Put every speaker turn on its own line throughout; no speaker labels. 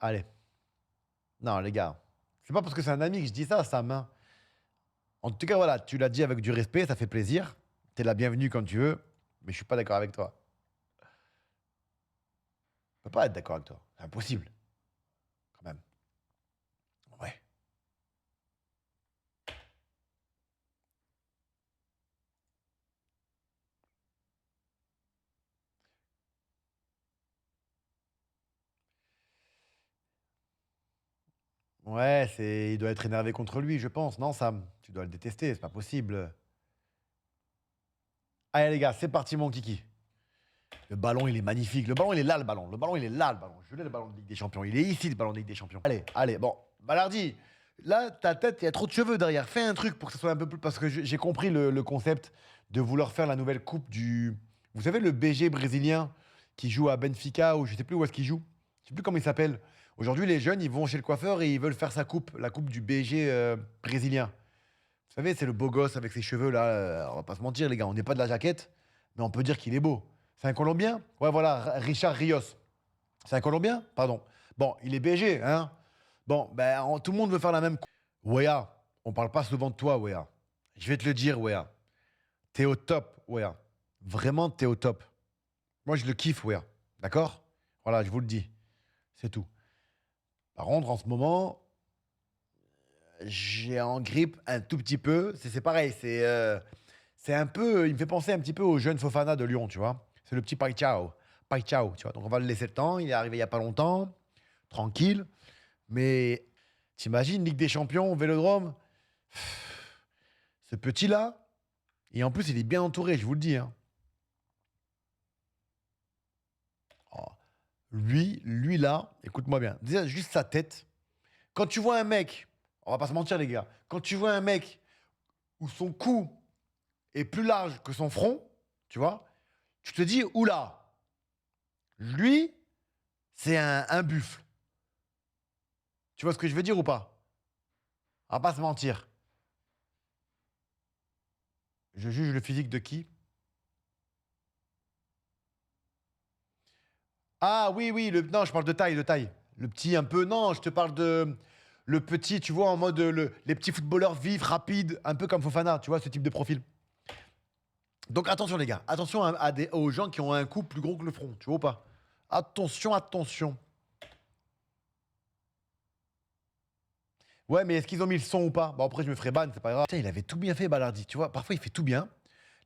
Allez. Non, les gars. C'est pas parce que c'est un ami que je dis ça, Sam, hein. En tout cas, voilà, tu l'as dit avec du respect, ça fait plaisir. T'es la bienvenue quand tu veux, mais je suis pas d'accord avec toi. Je peux pas être d'accord avec toi. C'est impossible, quand même. Ouais. Ouais, il doit être énervé contre lui, je pense. Non, Sam, tu dois le détester, c'est pas possible. Allez, les gars, c'est parti, mon kiki. Le ballon, il est magnifique. Le ballon, il est là, le ballon. Le ballon, il est là, le ballon. Je l'ai, le ballon de Ligue des Champions. Il est ici, le ballon de Ligue des Champions. Allez, allez, bon. Balardi, là, ta tête, il y a trop de cheveux derrière. Fais un truc pour que ce soit un peu plus. Parce que j'ai compris le concept de vouloir faire la nouvelle coupe du. Vous savez, le BG brésilien qui joue à Benfica ou je sais plus où est-ce qu'il joue. Je sais plus comment il s'appelle. Aujourd'hui, les jeunes, ils vont chez le coiffeur et ils veulent faire sa coupe, la coupe du BG brésilien. Vous savez, c'est le beau gosse avec ses cheveux là. On va pas se mentir, les gars. On n'est pas de la jaquette, mais on peut dire qu'il est beau. C'est un Colombien? Ouais, voilà, Richard Rios. C'est un Colombien? Pardon. Bon, il est BG, hein? Bon, ben, tout le monde veut faire la même. Wea, on parle pas souvent de toi, Wea. Je vais te le dire, Wea. T'es au top, Wea. Vraiment, t'es au top. Moi, je le kiffe, Wea. D'accord? Voilà, je vous le dis. C'est tout. Par contre, en ce moment, j'ai en grippe un tout petit peu. C'est pareil, c'est un peu. Il me fait penser un petit peu au jeune Fofana de Lyon, tu vois. C'est le petit Pai Chao. Pai Chao, tu vois. Donc on va le laisser le temps. Il est arrivé il y a pas longtemps. Tranquille. Mais t'imagines, Ligue des Champions, Vélodrome. Ce petit-là. Et en plus, il est bien entouré, je vous le dis, hein. Oh. Lui là, écoute-moi bien. Déjà, juste sa tête. Quand tu vois un mec, on va pas se mentir, les gars. Quand tu vois un mec où son cou est plus large que son front, tu vois, tu te dis, oula, lui, c'est un buffle. Tu vois ce que je veux dire ou pas? On va pas se mentir. Je juge le physique de qui? Ah oui, oui, non, je parle de taille, de taille. Le petit un peu, non, je te parle de... Le petit, tu vois, en mode les petits footballeurs vifs, rapides, un peu comme Fofana, tu vois, ce type de profil. Donc attention les gars, attention aux gens qui ont un cou plus gros que le front, tu vois ou pas? Attention, attention. Ouais, mais est-ce qu'ils ont mis le son ou pas? Bon, après, je me ferai ban, c'est pas grave. Putain, il avait tout bien fait, Balardi. Tu vois, parfois, il fait tout bien.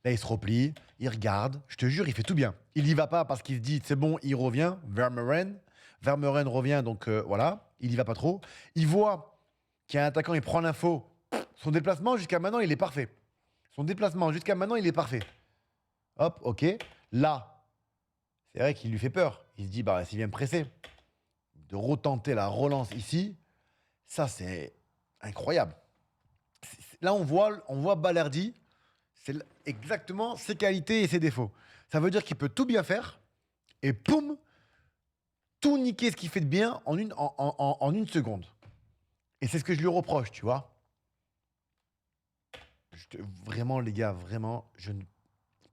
Là, il se replie, il regarde. Je te jure, il fait tout bien. Il y va pas parce qu'il se dit, c'est bon, il revient. Vermeuren. Vermeuren revient, donc voilà. Il y va pas trop. Il voit qu'il y a un attaquant, il prend l'info. Son déplacement, jusqu'à maintenant, il est parfait. Son déplacement, jusqu'à maintenant, il est parfait. Hop, ok. Là, c'est vrai qu'il lui fait peur. Il se dit, bah, s'il vient me presser, de retenter la relance ici, ça, c'est incroyable. Là, on voit Balerdi, c'est exactement ses qualités et ses défauts. Ça veut dire qu'il peut tout bien faire et poum, tout niquer ce qu'il fait de bien en une seconde. Et c'est ce que je lui reproche, tu vois. Vraiment, les gars, vraiment, je ne.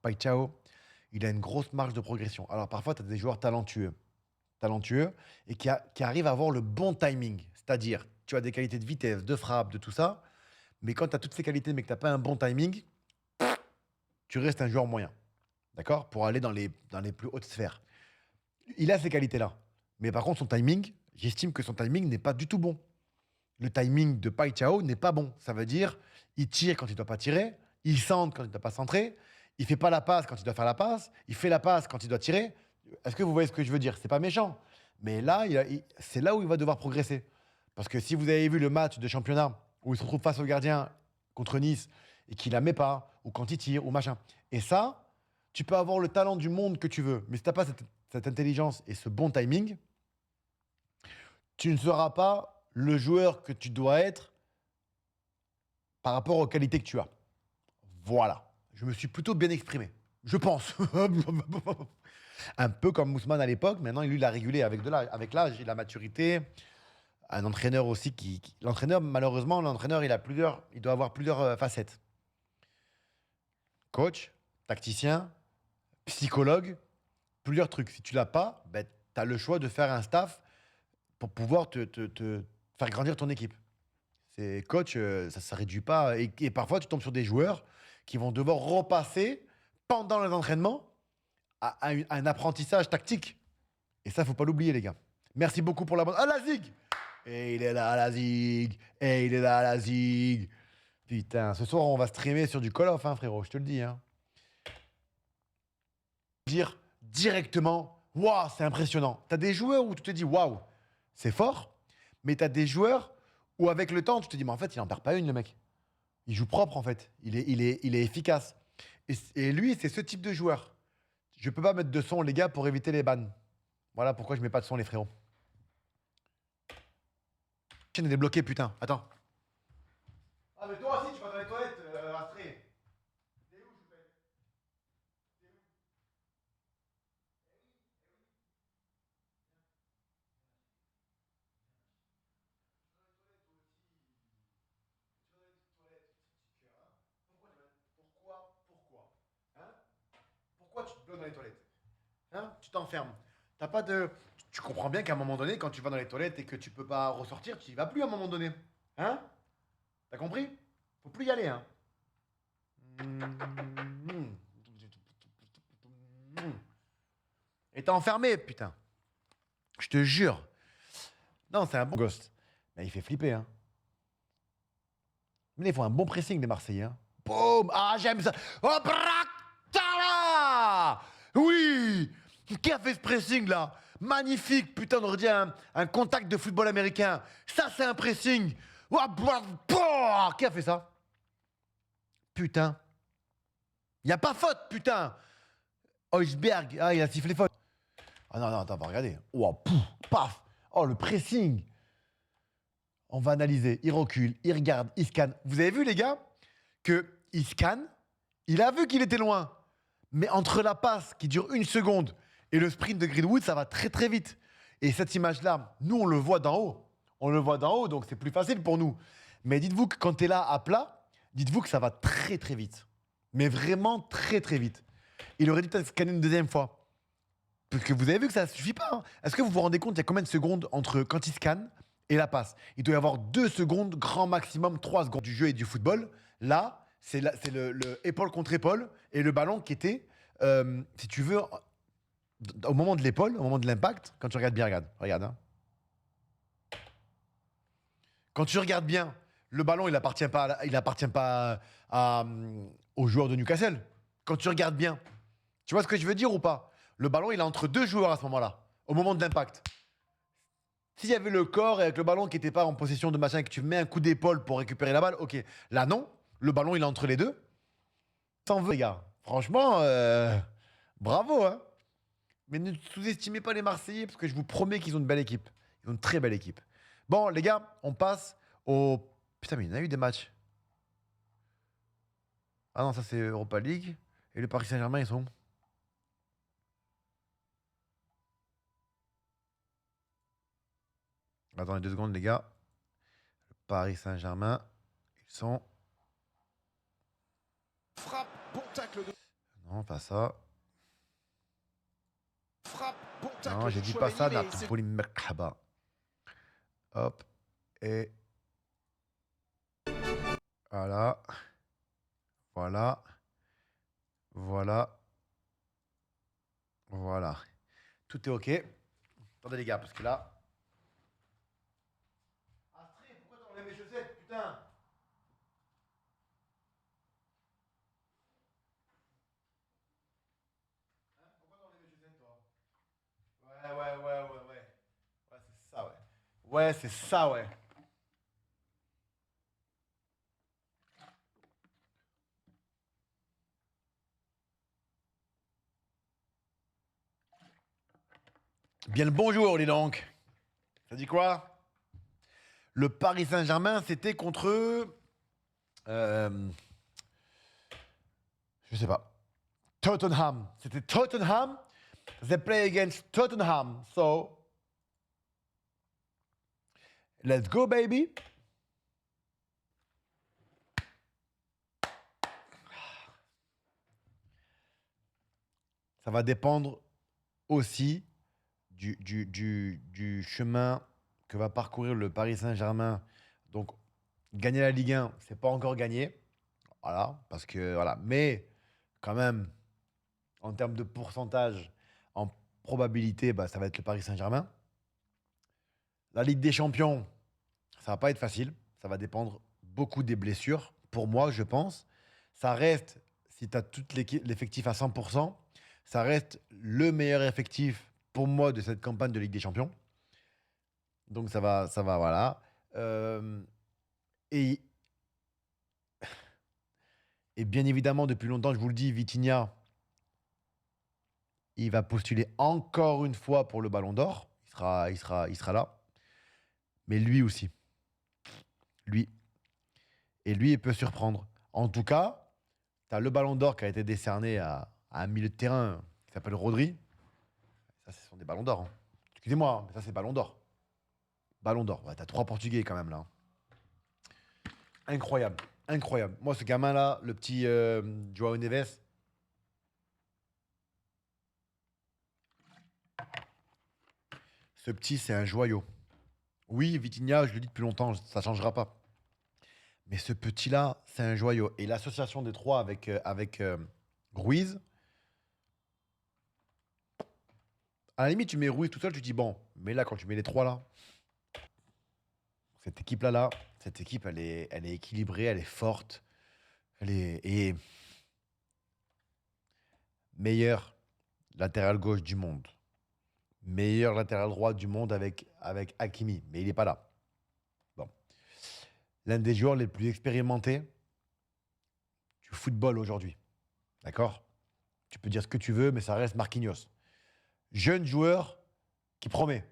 Pai Chao, il a une grosse marge de progression. Alors parfois, tu as des joueurs talentueux et qui arrivent à avoir le bon timing. C'est-à-dire, tu as des qualités de vitesse, de frappe, de tout ça, mais quand tu as toutes ces qualités mais que tu n'as pas un bon timing, tu restes un joueur moyen. D'accord? Pour aller dans les plus hautes sphères. Il a ces qualités-là. Mais par contre, son timing, j'estime que son timing n'est pas du tout bon. Le timing de Pai Chao n'est pas bon. Ça veut dire, il tire quand il ne doit pas tirer, il centre quand il ne doit pas centrer, il fait pas la passe quand il doit faire la passe, il fait la passe quand il doit tirer. Est-ce que vous voyez ce que je veux dire? C'est pas méchant. Mais là, c'est là où il va devoir progresser. Parce que si vous avez vu le match de championnat où il se retrouve face au gardien contre Nice et qu'il la met pas, ou quand il tire, ou machin. Et ça, tu peux avoir le talent du monde que tu veux, mais si tu n'as pas cette intelligence et ce bon timing, tu ne seras pas le joueur que tu dois être par rapport aux qualités que tu as. Voilà. Je me suis plutôt bien exprimé. Je pense. Un peu comme Mousman à l'époque. Maintenant, lui, il a régulé avec l'âge et la maturité. Un entraîneur aussi l'entraîneur, malheureusement, l'entraîneur, il doit avoir plusieurs facettes. Coach, tacticien, psychologue, plusieurs trucs. Si tu l'as pas, ben, tu as le choix de faire un staff pour pouvoir te faire grandir ton équipe. C'est coach, ça ne réduit pas. Et parfois, tu tombes sur des joueurs qui vont devoir repasser pendant les entraînements à un apprentissage tactique. Et ça, faut pas l'oublier, les gars. Merci beaucoup pour la bonne. Ah, la zig. Et il est là, la zig. Et il est là, la zig. Putain, ce soir, on va streamer sur du Call of, hein, frérot, je te le dis. Hein. Dire directement, waouh, c'est impressionnant. T'as des joueurs où tu te dis, waouh, c'est fort. Mais t'as des joueurs où, avec le temps, tu te dis, mais en fait, il en perd pas une, le mec. Il joue propre, en fait. Il est efficace. Et lui, c'est ce type de joueur. Je peux pas mettre de son, les gars, pour éviter les bans. Voilà pourquoi je mets pas de son, les frérots. La chaîne est débloquée, putain. Attends. Ah, mais toi aussi, tu vas dans les toilettes, Astré. T'es où, je fais? Tu vas dans les toilettes, petit cœur, hein? Pourquoi? Hein? Pourquoi tu te bloques dans les toilettes? Hein? Tu t'enfermes. T'as pas de. Tu comprends bien qu'à un moment donné, quand tu vas dans les toilettes et que tu peux pas ressortir, tu y vas plus à un moment donné. Hein? T'as compris? Faut plus y aller, hein? Et t'es enfermé, putain. Je te jure. Non, c'est un bon ghost. Mais il fait flipper, hein. Mais ils font un bon pressing, les Marseillais. Hein. Boum! Ah, j'aime ça. Oh, Bractala! Oui! Qui a fait ce pressing, là? Magnifique, putain, on aurait dit un contact de football américain. Ça, c'est un pressing. Oh, qui a fait ça? Putain. Il n'y a pas faute, putain. Oisberg, ah, il a sifflé faute. Ah non, non, attends, on va regarder. Oh, pouf, paf. Oh, le pressing. On va analyser. Il recule, il regarde, il scanne. Vous avez vu, les gars, qu'il scanne, il a vu qu'il était loin. Mais entre la passe qui dure 1 seconde et le sprint de Greenwood, ça va très très vite. Et cette image-là, nous, on le voit d'en haut. On le voit d'en haut, donc c'est plus facile pour nous. Mais dites-vous que quand tu es là à plat, dites-vous que ça va très très vite. Mais vraiment très très vite. Il aurait dû peut-être scanner une deuxième fois. Parce que vous avez vu que ça ne suffit pas. Hein. Est-ce que vous vous rendez compte, il y a combien de secondes entre quand il scanne et la passe? Il doit y avoir 2 secondes, grand maximum 3 secondes du jeu et du football. Là, c'est le épaule contre épaule et le ballon qui était, si tu veux, au moment de l'épaule, au moment de l'impact, quand tu regardes bien, regarde. Hein. Quand tu regardes bien, le ballon, il appartient pas, aux joueurs de Newcastle. Quand tu regardes bien, tu vois ce que je veux dire ou pas? Le ballon, il est entre 2 joueurs à ce moment-là, au moment de l'impact. S'il y avait le corps et avec le ballon qui n'était pas en possession de machin et que tu mets un coup d'épaule pour récupérer la balle, ok. Là, non. Le ballon, il est entre les deux. T'en veux, les gars. Franchement, bravo, hein. Mais ne sous-estimez pas les Marseillais parce que je vous promets qu'ils ont une belle équipe. Ils ont une très belle équipe. Bon, les gars, on passe au. Putain, mais il y en a eu des matchs. Ah non, ça c'est Europa League. Et le Paris Saint-Germain, ils sont où? Attendez 2 secondes, les gars. Le Paris Saint-Germain, ils sont.
Frappe, bon tacle de...
Non, pas ça.
Frappe, bon tacle
Non, j'ai
de
dit pas ça.
Chouameni, mais c'est-
Napoli Merkaba. Hop. Et voilà. Voilà. Voilà. Voilà. Tout est OK. Attendez, les gars, parce que là. Astrid, pourquoi t'as enlevé mes chaussettes, putain? Hein? Pourquoi t'as enlevé mes chaussettes, toi? Ouais. Ouais, c'est ça, ouais. Ouais, c'est ça, ouais. Bien le bonjour, dis donc. Ça dit quoi? Le Paris Saint-Germain, c'était contre. euh, je sais pas. Tottenham. C'était Tottenham. They play against Tottenham. So, let's go, baby. Ça va dépendre aussi du chemin que va parcourir le Paris Saint-Germain, donc gagner la Ligue 1, c'est pas encore gagné. Voilà, parce que voilà. Mais quand même, en termes de pourcentage, en probabilité, bah, ça va être le Paris Saint-Germain. La Ligue des Champions, ça va pas être facile. Ça va dépendre beaucoup des blessures. Pour moi, je pense. Ça reste, si tu as tout l'effectif à 100%, ça reste le meilleur effectif pour moi de cette campagne de Ligue des Champions. Donc voilà. Euh, et, et bien évidemment, depuis longtemps, je vous le dis, Vitinha, il va postuler encore une fois pour le Ballon d'Or. Il sera là. Mais lui aussi. Lui. Et lui, il peut surprendre. En tout cas, tu as le Ballon d'Or qui a été décerné à un milieu de terrain qui s'appelle Rodri. Ça, ce sont des Ballons d'Or, hein. Excusez-moi, hein, mais ça, c'est Ballon d'Or. Ballon d'Or. Ouais, tu as 3 Portugais quand même là, hein. Incroyable. Incroyable. Moi, ce gamin-là, le petit Joao Neves, ce petit, c'est un joyau. Oui, Vitinha, je le dis depuis longtemps, ça ne changera pas. Mais ce petit-là, c'est un joyau. Et l'association des trois avec Ruiz, à la limite, tu mets Ruiz tout seul, tu dis bon. Mais là, quand tu mets les trois là, cette équipe-là, cette équipe, elle est équilibrée, elle est forte. Et meilleur latéral gauche du monde. Meilleur latéral droit du monde avec Hakimi. Mais il n'est pas là. Bon. L'un des joueurs les plus expérimentés du football aujourd'hui. D'accord? Tu peux dire ce que tu veux, mais ça reste Marquinhos. Jeune joueur qui promet.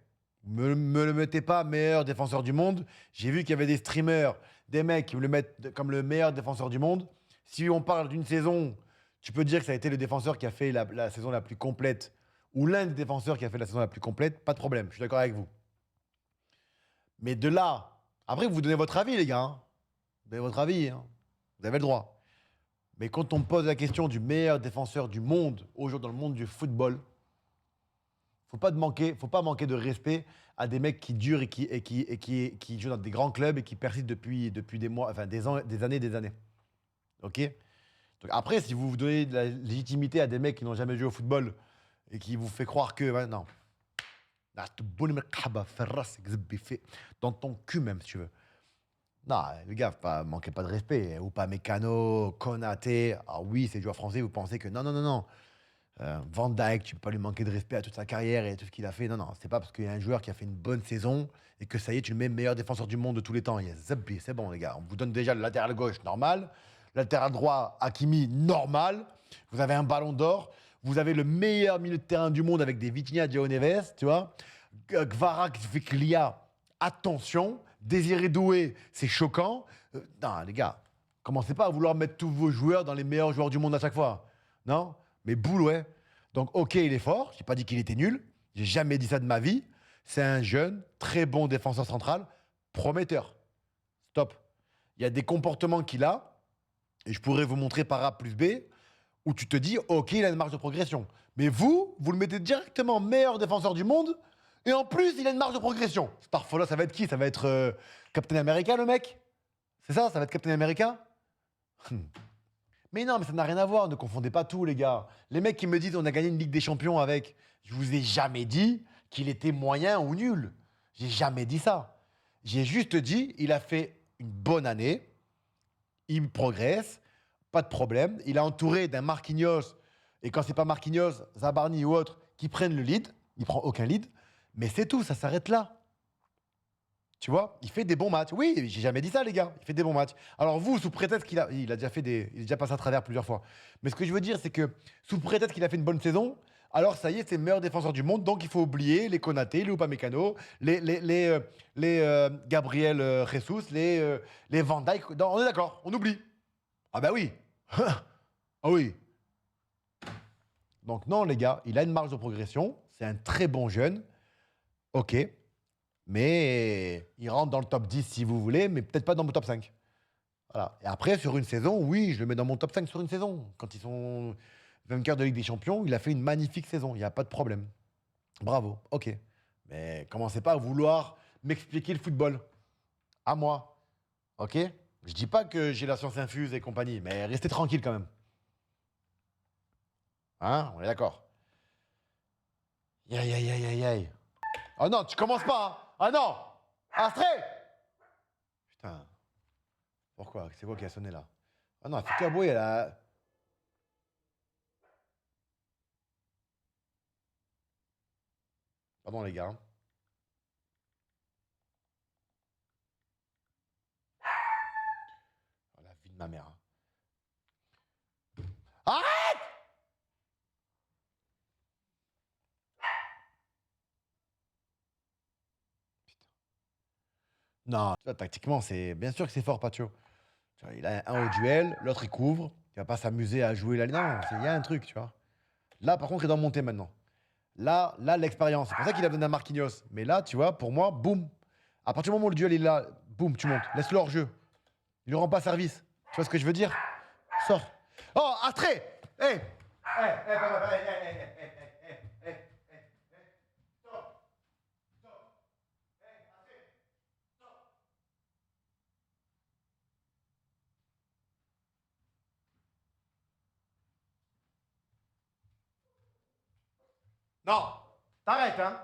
Me le mettez pas meilleur défenseur du monde. J'ai vu qu'il y avait des streamers, des mecs qui me le mettent comme le meilleur défenseur du monde. Si on parle d'une saison, tu peux dire que ça a été le défenseur qui a fait la saison la plus complète ou l'un des défenseurs qui a fait la saison la plus complète, pas de problème, je suis d'accord avec vous. Mais de là, après vous donnez votre avis les gars, hein. Vous donnez votre avis, hein. Vous avez le droit. Mais quand on me pose la question du meilleur défenseur du monde, aujourd'hui dans le monde du football, faut pas manquer de respect à des mecs qui durent et qui jouent dans des grands clubs et qui persistent depuis des mois, enfin des années et des années. Ok? Donc après, si vous donnez de la légitimité à des mecs qui n'ont jamais joué au football et qui vous fait croire que, ouais, non. Dans ton cul même, si tu veux. Non, les gars, manquez pas de respect. Ou pas Mécano, Konaté. Ah oui, c'est joueur français, vous pensez que non, non, non, non. Van Dijk, tu peux pas lui manquer de respect à toute sa carrière et à tout ce qu'il a fait. Non, non, c'est pas parce qu'il y a un joueur qui a fait une bonne saison et que ça y est, tu le mets meilleur défenseur du monde de tous les temps. Il y a Zabbi, c'est bon, les gars. On vous donne déjà le latéral gauche normal, latéral droit Hakimi normal. Vous avez un ballon d'or. Vous avez le meilleur milieu de terrain du monde avec des Vitinha, Joao Neves, tu vois. Kvaratskhelia, attention. Désiré Doué, c'est choquant. Non, les gars, commencez pas à vouloir mettre tous vos joueurs dans les meilleurs joueurs du monde à chaque fois. Non? Mais boule, ouais. Donc, ok, il est fort. J'ai pas dit qu'il était nul. J'ai jamais dit ça de ma vie. C'est un jeune, très bon défenseur central, prometteur. Stop. Il y a des comportements qu'il a, et je pourrais vous montrer par A plus B, où tu te dis, ok, il a une marge de progression. Mais vous le mettez directement meilleur défenseur du monde, et en plus, il a une marge de progression. Parfois là, ça va être qui? Ça va être Captain America, le mec? C'est ça? Ça va être Captain America? Mais non, mais ça n'a rien à voir. Ne confondez pas tout, les gars. Les mecs qui me disent on a gagné une Ligue des Champions avec, je vous ai jamais dit qu'il était moyen ou nul. J'ai jamais dit ça. J'ai juste dit il a fait une bonne année, il progresse, pas de problème. Il est entouré d'un Marquinhos, et quand c'est pas Marquinhos, Zabarni ou autre, qui prennent le lead. Il prend aucun lead. Mais c'est tout, ça s'arrête là. Tu vois, il fait des bons matchs. Oui, j'ai jamais dit ça, les gars. Il fait des bons matchs. Alors vous, sous prétexte il a déjà fait il est déjà passé à travers plusieurs fois. Mais ce que je veux dire, c'est que sous prétexte qu'il a fait une bonne saison, alors ça y est, c'est le meilleur défenseur du monde. Donc il faut oublier les Konaté, les Upamecano, les Gabriel Jesus, les Van Dijk. Non, on est d'accord, on oublie. Ah bah oui. Ah oui. Donc non, les gars, il a une marge de progression. C'est un très bon jeune. Ok. Mais il rentre dans le top 10 si vous voulez, mais peut-être pas dans mon top 5. Voilà. Et après, sur une saison, oui, je le mets dans mon top 5 sur une saison. Quand ils sont vainqueurs de Ligue des Champions, il a fait une magnifique saison. Il n'y a pas de problème. Bravo, ok. Mais commencez pas à vouloir m'expliquer le football. À moi. Ok? Je dis pas que j'ai la science infuse et compagnie, mais restez tranquille quand même. Hein? On est d'accord. Aïe, aïe, aïe, aïe, aïe. Oh non, tu commences pas, hein? Ah non! Astrée! Putain. Pourquoi? C'est quoi qui a sonné là? Ah non, Fika Boy, elle a. Pardon les gars. Hein. Oh, la vie de ma mère. Hein. Arrête! Non, tu vois, tactiquement, c'est bien sûr que c'est fort, Patio. Tu vois, il a un au duel, l'autre il couvre. Il va pas s'amuser à jouer là. Non, il y a un truc, tu vois. Là, par contre, il doit monter maintenant. Là, l'expérience. C'est pour ça qu'il a donné à Marquinhos. Mais là, tu vois, pour moi, boum. À partir du moment où le duel est là, boum, tu montes. Laisse-le hors jeu. Il ne rend pas service. Tu vois ce que je veux dire? Sors. Oh, Astrée! Hé! Non! T'arrêtes, hein?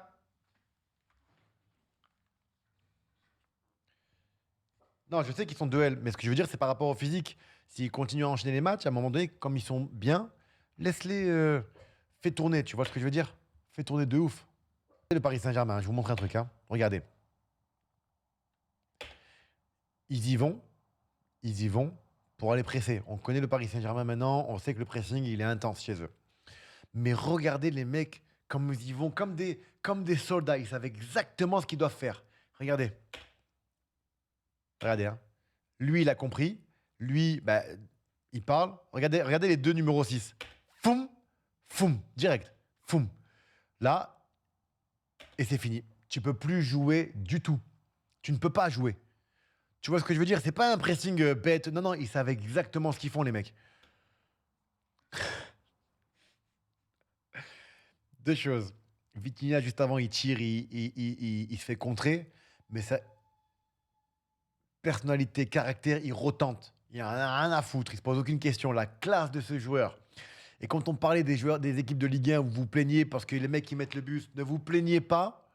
Non, je sais qu'ils sont duels, mais ce que je veux dire, c'est par rapport au physique. S'ils continuent à enchaîner les matchs, à un moment donné, comme ils sont bien, laisse-les. Fais tourner, tu vois ce que je veux dire? Fais tourner de ouf. Le Paris Saint-Germain, je vous montre un truc, hein. Regardez. Ils y vont, ils y vont pour aller presser. On connaît le Paris Saint-Germain maintenant, on sait que le pressing, il est intense chez eux. Mais regardez les mecs, comme ils y vont, comme des soldats, ils savent exactement ce qu'ils doivent faire. Regardez. Regardez, hein. Lui, il a compris. Lui, bah, il parle. Regardez les deux numéros 6. Foum, foum, direct. Foum. Là, et c'est fini. Tu peux plus jouer du tout. Tu ne peux pas jouer. Tu vois ce que je veux dire? C'est pas un pressing bête. Non, non, ils savent exactement ce qu'ils font, les mecs. Deux choses. Vitinha, juste avant, il tire, il se fait contrer. Mais sa personnalité, caractère, il retente. Il n'y a rien à foutre. Il se pose aucune question. La classe de ce joueur. Et quand on parlait des joueurs des équipes de Ligue 1, vous vous plaignez parce que les mecs qui mettent le bus, ne vous plaignez pas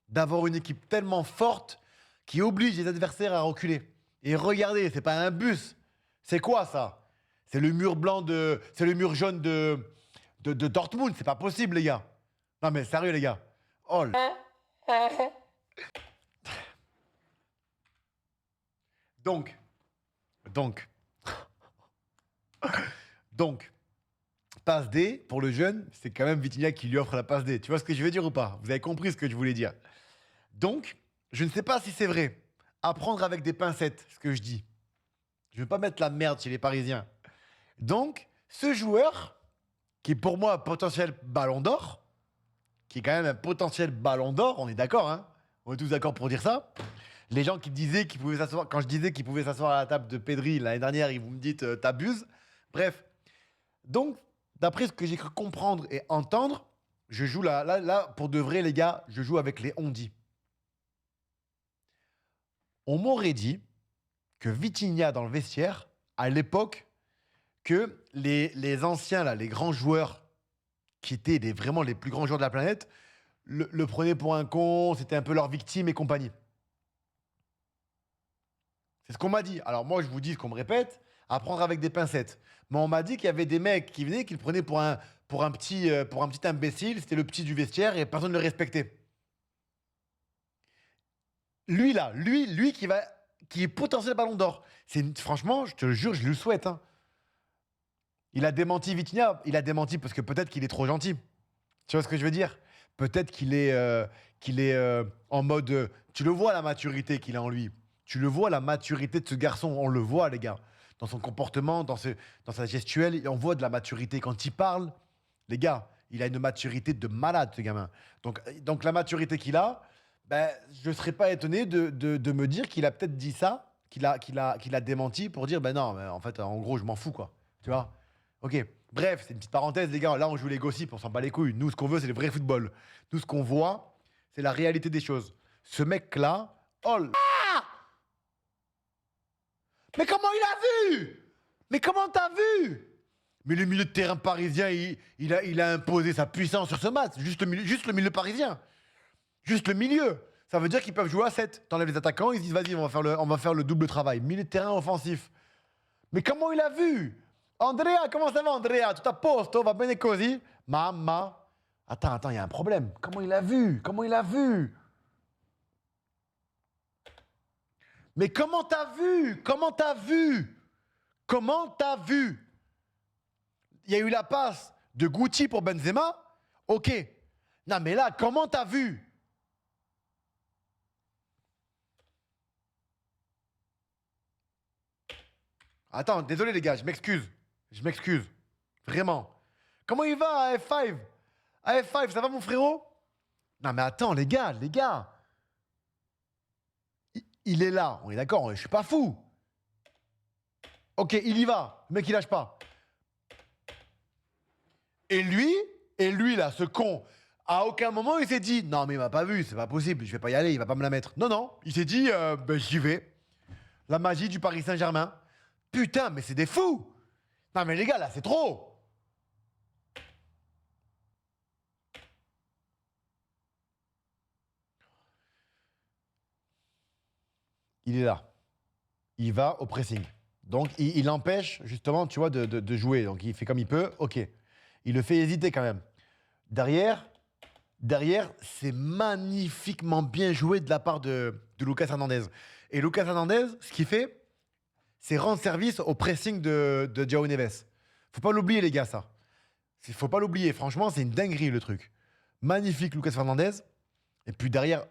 d'avoir une équipe tellement forte qui oblige les adversaires à reculer. Et regardez, c'est pas un bus. C'est quoi ça? C'est le mur blanc de. C'est le mur jaune de Dortmund. C'est pas possible, les gars. Non, mais sérieux, les gars. Oh. Donc. Donc. Donc. Passe D, pour le jeune, c'est quand même Vitinha qui lui offre la passe D. Tu vois ce que je veux dire ou pas? Vous avez compris ce que je voulais dire. Donc, je ne sais pas si c'est vrai. À prendre avec des pincettes, ce que je dis. Je ne veux pas mettre la merde chez les Parisiens. Donc, ce joueur, qui est pour moi un potentiel ballon d'or, qui est quand même un potentiel ballon d'or, on est d'accord, hein? On est tous d'accord pour dire ça. Les gens qui disaient qu'ils pouvaient s'asseoir, quand je disais qu'ils pouvaient s'asseoir à la table de Pedri l'année dernière, ils vous me dites t'abuses. Bref. Donc, d'après ce que j'ai cru comprendre et entendre, je joue là, pour de vrai, les gars, je joue avec les on-dit. On m'aurait dit que Vitinha dans le vestiaire, à l'époque, que les anciens, là, les grands joueurs, qui étaient vraiment les plus grands joueurs de la planète, le prenaient pour un con, c'était un peu leur victime et compagnie. C'est ce qu'on m'a dit. Alors moi, je vous dis ce qu'on me répète, à prendre avec des pincettes. Mais on m'a dit qu'il y avait des mecs qui venaient, qui le prenaient pour un petit imbécile, c'était le petit du vestiaire et personne ne le respectait. Lui là, lui qui est potentiel ballon d'or. Franchement, je te le jure, je le souhaite. Hein. Il a démenti Vitinha. Il a démenti parce que peut-être qu'il est trop gentil. Tu vois ce que je veux dire? Peut-être qu'il est en mode. Tu le vois la maturité qu'il a en lui. Tu le vois la maturité de ce garçon. On le voit, les gars. Dans son comportement, dans sa gestuelle, on voit de la maturité. Quand il parle, les gars, il a une maturité de malade, ce gamin. Donc la maturité qu'il a, ben, je ne serais pas étonné de me dire qu'il a peut-être dit ça, qu'il a démenti pour dire, ben non, mais en fait, en gros, je m'en fous, quoi. Tu vois? Ok. Bref, c'est une petite parenthèse, les gars. Là, on joue les gossips, on s'en bat les couilles. Nous, ce qu'on veut, c'est le vrai football. Nous, ce qu'on voit, c'est la réalité des choses. Ce mec-là, oh là. Mais comment il a vu? Mais comment t'as vu? Mais le milieu de terrain parisien, il a imposé sa puissance sur ce match. Juste le milieu parisien. Juste le milieu. Ça veut dire qu'ils peuvent jouer à 7. T'enlèves les attaquants, ils se disent vas-y, on va faire le double travail. Milieu de terrain offensif. Mais comment il a vu? Andrea, comment ça va Andrea? Tout à posto, va bene così? Mamma. Attends, il y a un problème. Comment il a vu? Comment il a vu? Mais comment t'as vu? Comment t'as vu? Comment t'as vu? Il y a eu la passe de Gucci pour Benzema. Ok. Non mais là, comment t'as vu? Attends, désolé les gars, je m'excuse. Je m'excuse. Vraiment. Comment il va à F5? À F5, ça va mon frérot? Non mais attends les gars. Il est là, on est d'accord, je suis pas fou. Ok, il y va, le mec il lâche pas. Et lui là, ce con, à aucun moment il s'est dit non mais il m'a pas vu, c'est pas possible, je vais pas y aller, il va pas me la mettre. Non, il s'est dit ben j'y vais. La magie du Paris Saint-Germain. Putain, mais c'est des fous. Non mais les gars là, c'est trop. Il est là. Il va au pressing. Donc, il empêche, justement, tu vois, de jouer. Donc, il fait comme il peut. OK. Il le fait hésiter quand même. Derrière, c'est magnifiquement bien joué de la part de Lucas Hernandez. Et Lucas Hernandez, ce qu'il fait, c'est rendre service au pressing de João Neves. Faut pas l'oublier, les gars, ça. Faut pas l'oublier. Franchement, c'est une dinguerie, le truc. Magnifique, Lucas Hernandez. Et puis derrière,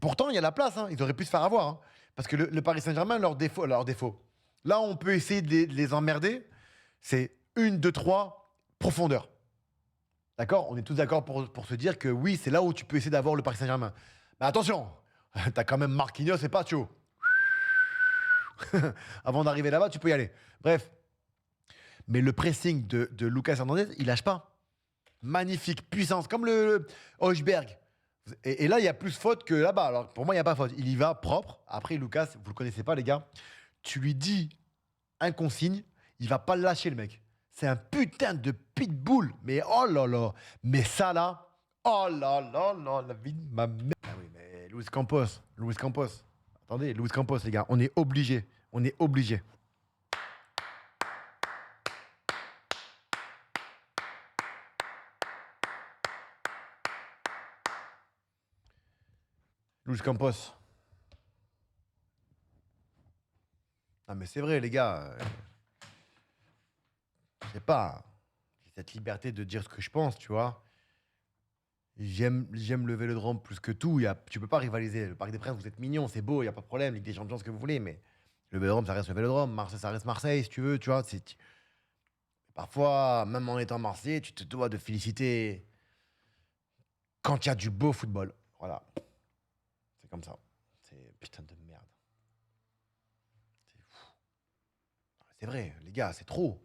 pourtant, il y a la place. Hein. Ils auraient pu se faire avoir. Hein. Parce que le Paris Saint-Germain, leur défaut. Là, on peut essayer de les emmerder. C'est 1, 2, 3, profondeur. D'accord? On est tous d'accord pour se dire que oui, c'est là où tu peux essayer d'avoir le Paris Saint-Germain. Mais attention, t'as quand même Marquinhos et Pacho. Avant d'arriver là-bas, tu peux y aller. Bref. Mais le pressing de Lucas Hernandez, il lâche pas. Magnifique, puissance, comme le Hojberg. Et là, il y a plus faute que là-bas. Alors, pour moi, il n'y a pas faute. Il y va propre. Après, Lucas, vous ne le connaissez pas, les gars. Tu lui dis un consigne, il va pas le lâcher, le mec. C'est un putain de pitbull. Mais oh là là. Mais ça, là, oh là là là, la vie de ma mère. Ah oui, mais Luis Campos. Attendez, Luis Campos, les gars. On est obligé. Luis Campos. Non, mais c'est vrai, les gars. Je sais pas. J'ai cette liberté de dire ce que je pense, tu vois. J'aime le Vélodrome plus que tout. Tu peux pas rivaliser. Le Parc des Princes, vous êtes mignons, c'est beau, il n'y a pas de problème. Ligue des Champions, ce que vous voulez. Mais le Vélodrome, ça reste le Vélodrome. Marseille, ça reste Marseille, si tu veux, tu vois. Parfois, même en étant Marseillais, tu te dois de féliciter quand il y a du beau football. Voilà. C'est comme ça. C'est putain de merde. C'est fou. C'est vrai, les gars, c'est trop.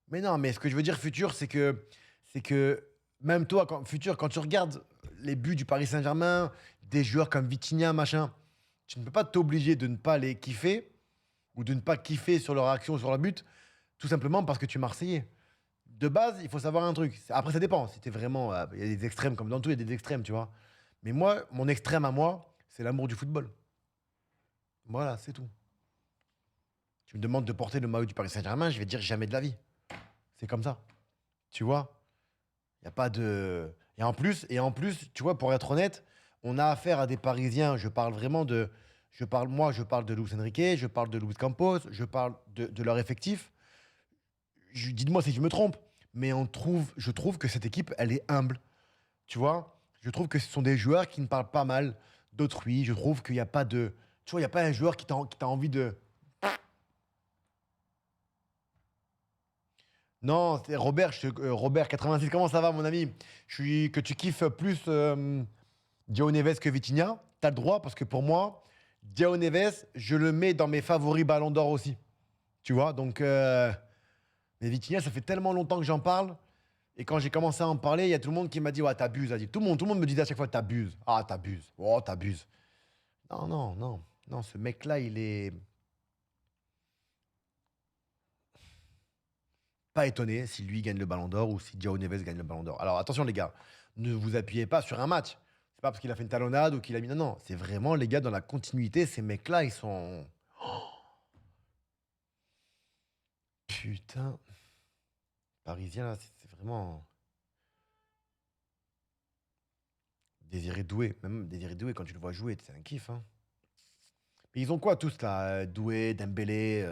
Mais non, mais ce que je veux dire, futur, c'est que même toi, futur, quand tu regardes les buts du Paris Saint-Germain, des joueurs comme Vitinha, machin, tu ne peux pas t'obliger de ne pas les kiffer ou de ne pas kiffer sur leur action, sur leur but, tout simplement parce que tu es Marseillais. De base, il faut savoir un truc. Après, ça dépend. Si t'es vraiment, il y a des extrêmes, comme dans tout, il y a des extrêmes, tu vois. Mais moi, mon extrême à moi, c'est l'amour du football. Voilà, c'est tout. Tu me demandes de porter le maillot du Paris Saint-Germain, je vais te dire jamais de la vie. C'est comme ça. Tu vois? Il n'y a pas de. Et en plus, tu vois, pour être honnête, on a affaire à des Parisiens. Je parle vraiment de. Je parle de Luis Enrique, je parle de Luis Campos, je parle de leur effectif. Dites-moi si je me trompe, mais je trouve que cette équipe, elle est humble. Tu vois? Je trouve que ce sont des joueurs qui ne parlent pas mal d'autrui. Je trouve qu'il n'y a pas de. Tu vois, il n'y a pas un joueur qui t'a envie de. Non, c'est Robert, Robert 86, comment ça va mon ami? Que tu kiffes plus Diao Neves que Vitinha, t'as le droit parce que pour moi, Diao Neves, je le mets dans mes favoris Ballon d'Or aussi. Tu vois, donc mais Vitinha, ça fait tellement longtemps que j'en parle Et quand j'ai commencé à en parler, il y a tout le monde qui m'a dit, ouais, t'abuses. Tout le monde me disait à chaque fois, t'abuses. Ah, t'abuses. Oh, t'abuses. Non, non, non. Non, ce mec-là, il est pas étonné si lui gagne le Ballon d'Or ou si João Neves gagne le Ballon d'Or. Alors attention les gars, ne vous appuyez pas sur un match. C'est pas parce qu'il a fait une talonnade ou qu'il a mis... Non, non, c'est vraiment les gars dans la continuité. Ces mecs-là, ils sont... Oh, putain. Parisien, là, c'est vraiment... Désiré Doué. Même Désiré Doué, quand tu le vois jouer, c'est un kiff. Hein. Mais ils ont quoi tous là Doué, Dembélé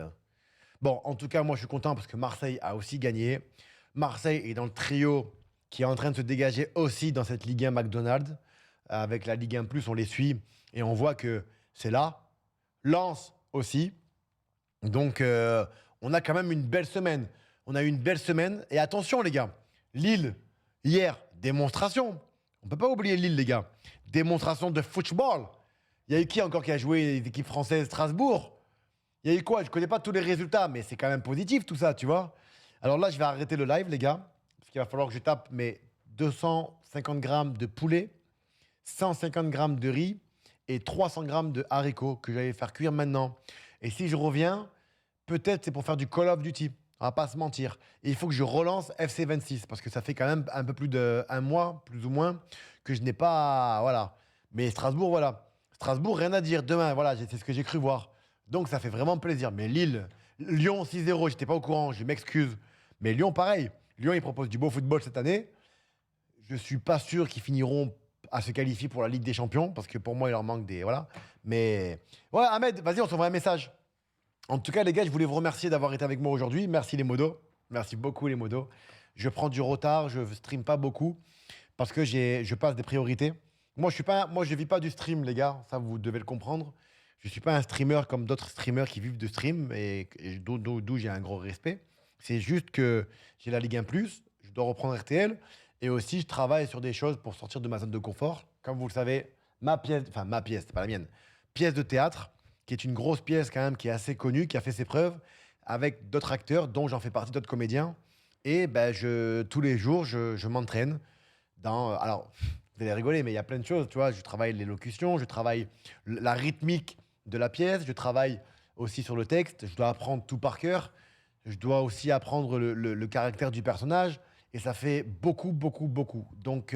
Bon, en tout cas, moi je suis content parce que Marseille a aussi gagné. Marseille est dans le trio qui est en train de se dégager aussi dans cette Ligue 1 McDonald's. Avec la Ligue 1 Plus, on les suit et on voit que c'est là. Lens aussi. Donc, on a quand même une belle semaine. On a eu une belle semaine. Et attention, les gars, Lille, hier, démonstration. On peut pas oublier Lille, les gars. Démonstration de football. Il y a eu qui encore qui a joué les équipes françaises Strasbourg? Il y a eu quoi? Je connais pas tous les résultats, mais c'est quand même positif tout ça, tu vois. Alors là, je vais arrêter le live, les gars, parce qu'il va falloir que je tape mes 250 grammes de poulet, 150 grammes de riz et 300 grammes de haricots que j'allais faire cuire maintenant. Et si je reviens, peut-être c'est pour faire du Call of Duty. On va pas se mentir. Et il faut que je relance FC 26 parce que ça fait quand même un peu plus d'un mois, plus ou moins, que je n'ai pas. Voilà. Mais Strasbourg, voilà. Strasbourg, rien à dire. Demain, voilà, c'est ce que j'ai cru voir. Donc ça fait vraiment plaisir. Mais Lille, Lyon 6-0, j'étais pas au courant, je m'excuse. Mais Lyon, pareil. Lyon, ils proposent du beau football cette année. Je suis pas sûr qu'ils finiront à se qualifier pour la Ligue des Champions parce que pour moi, il leur manque des. Voilà. Mais. Ouais, Ahmed, vas-y, on s'envoie un message. En tout cas, les gars, je voulais vous remercier d'avoir été avec moi aujourd'hui. Merci les modos. Merci beaucoup les modos. Je prends du retard, je stream pas beaucoup parce que je passe des priorités. Moi, je vis pas du stream, les gars. Ça, vous devez le comprendre. Je suis pas un streamer comme d'autres streamers qui vivent de stream et d'où j'ai un gros respect. C'est juste que j'ai la Ligue 1+, je dois reprendre RTL et aussi je travaille sur des choses pour sortir de ma zone de confort. Comme vous le savez, ma pièce, c'est pas la mienne, pièce de théâtre qui est une grosse pièce quand même, qui est assez connue, qui a fait ses preuves, avec d'autres acteurs, dont j'en fais partie, d'autres comédiens. Et ben, tous les jours, je m'entraîne dans... Alors, vous allez rigoler, mais il y a plein de choses, tu vois. Je travaille l'élocution, je travaille la rythmique de la pièce, je travaille aussi sur le texte, je dois apprendre tout par cœur, je dois aussi apprendre le caractère du personnage, et ça fait beaucoup, beaucoup, beaucoup. Donc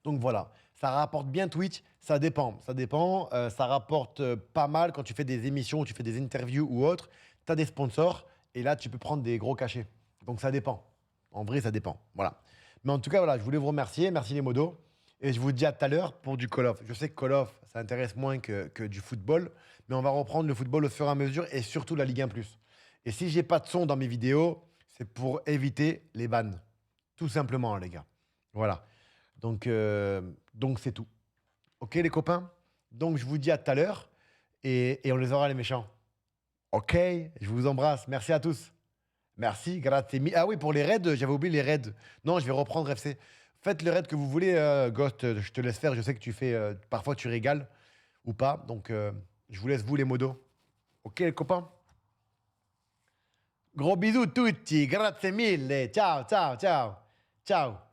voilà, ça rapporte bien Twitch, ça dépend. Ça dépend, ça rapporte pas mal quand tu fais des émissions, tu fais des interviews ou autres. Tu as des sponsors et là, tu peux prendre des gros cachets. Donc ça dépend. En vrai, ça dépend. Voilà. Mais en tout cas, voilà, je voulais vous remercier. Merci les modos. Et je vous dis à tout à l'heure pour du Call of. Je sais que Call of, ça intéresse moins que du football, mais on va reprendre le football au fur et à mesure et surtout la Ligue 1+. Et si j'ai pas de son dans mes vidéos, c'est pour éviter les bans. Tout simplement, les gars. Voilà. Donc c'est tout. Ok, les copains? Donc, je vous dis à tout à l'heure et on les aura, les méchants. Ok? Je vous embrasse. Merci à tous. Merci, grazie mille. Ah oui, pour les raids, j'avais oublié les raids. Non, je vais reprendre FC. Faites le raid que vous voulez, Ghost. Je te laisse faire. Je sais que tu fais. Parfois, tu régales ou pas. Donc, je vous laisse, vous, les modos. Ok, les copains? Gros bisous, tutti. Grazie mille. Ciao, ciao, ciao. Ciao.